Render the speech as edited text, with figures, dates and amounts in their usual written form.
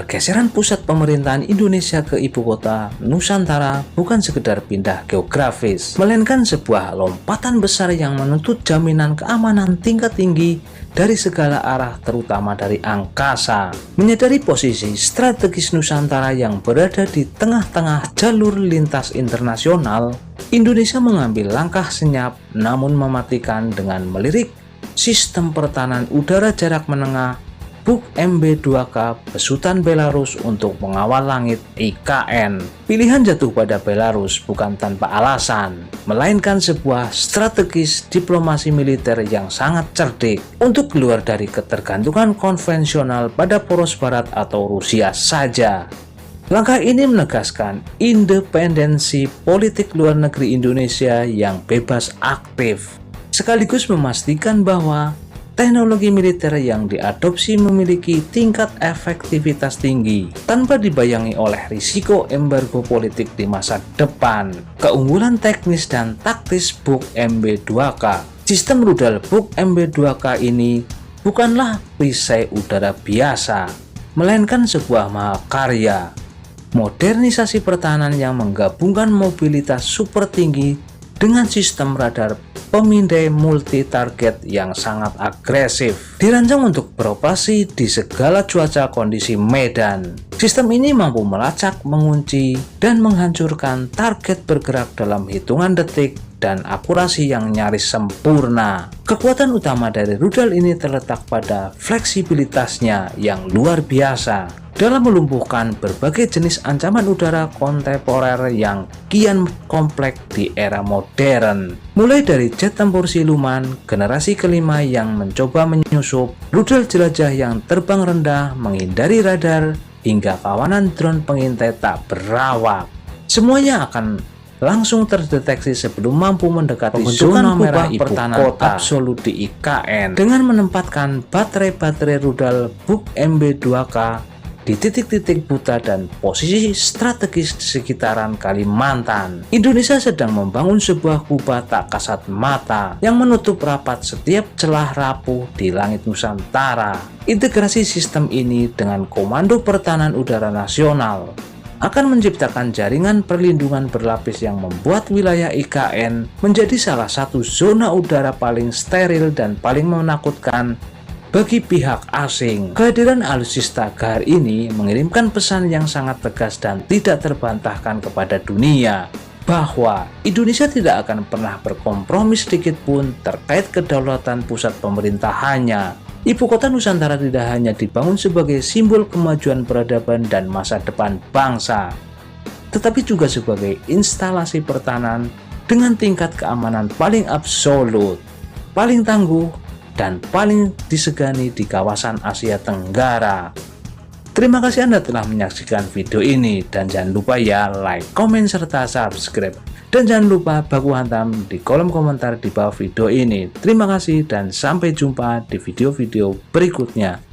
Pergeseran pusat pemerintahan Indonesia ke ibu kota Nusantara bukan sekedar pindah geografis, melainkan sebuah lompatan besar yang menuntut jaminan keamanan tingkat tinggi dari segala arah, terutama dari angkasa. Menyadari posisi strategis Nusantara yang berada di tengah-tengah jalur lintas internasional, Indonesia mengambil langkah senyap namun mematikan dengan melirik sistem pertahanan udara jarak menengah Buk MB2K besutan Belarus untuk mengawal langit IKN. Pilihan jatuh pada Belarus bukan tanpa alasan, melainkan sebuah strategis diplomasi militer yang sangat cerdik untuk keluar dari ketergantungan konvensional pada poros barat atau Rusia saja. Langkah ini menegaskan independensi politik luar negeri Indonesia yang bebas aktif, sekaligus memastikan bahwa teknologi militer yang diadopsi memiliki tingkat efektivitas tinggi tanpa dibayangi oleh risiko embargo politik di masa depan. Keunggulan teknis dan taktis Buk MB2K. Sistem rudal Buk MB2K ini bukanlah perisai udara biasa, melainkan sebuah mahakarya modernisasi pertahanan yang menggabungkan mobilitas super tinggi dengan sistem radar pemindai multi-target yang sangat agresif, dirancang untuk beroperasi di segala cuaca kondisi medan. Sistem ini mampu melacak, mengunci, dan menghancurkan target bergerak dalam hitungan detik dan akurasi yang nyaris sempurna. Kekuatan utama dari rudal ini terletak pada fleksibilitasnya yang luar biasa dalam melumpuhkan berbagai jenis ancaman udara kontemporer yang kian kompleks di era modern. Mulai dari jet tempur siluman generasi kelima yang mencoba menyusup, rudal jelajah yang terbang rendah menghindari radar, hingga kawanan drone pengintai tak berawak. Semuanya akan langsung terdeteksi sebelum mampu mendekati zona merah ibu kota absolut di IKN dengan menempatkan baterai-baterai rudal Buk MB2K di titik-titik buta dan posisi strategis di sekitaran Kalimantan. Indonesia sedang membangun sebuah kubah tak kasat mata yang menutup rapat setiap celah rapuh di langit Nusantara. Integrasi sistem ini dengan Komando Pertahanan Udara Nasional akan menciptakan jaringan perlindungan berlapis yang membuat wilayah IKN menjadi salah satu zona udara paling steril dan paling menakutkan bagi pihak asing. Kehadiran alutsista Gahar ini mengirimkan pesan yang sangat tegas dan tidak terbantahkan kepada dunia bahwa Indonesia tidak akan pernah berkompromi sedikit pun terkait kedaulatan pusat pemerintahannya. Ibu kota Nusantara tidak hanya dibangun sebagai simbol kemajuan peradaban dan masa depan bangsa, tetapi juga sebagai instalasi pertahanan dengan tingkat keamanan paling absolut, paling tangguh, dan paling disegani di kawasan Asia Tenggara. Terima kasih Anda telah menyaksikan video ini, dan jangan lupa ya like, komen, serta subscribe. Dan jangan lupa baku hantam di kolom komentar di bawah video ini. Terima kasih dan sampai jumpa di video-video berikutnya.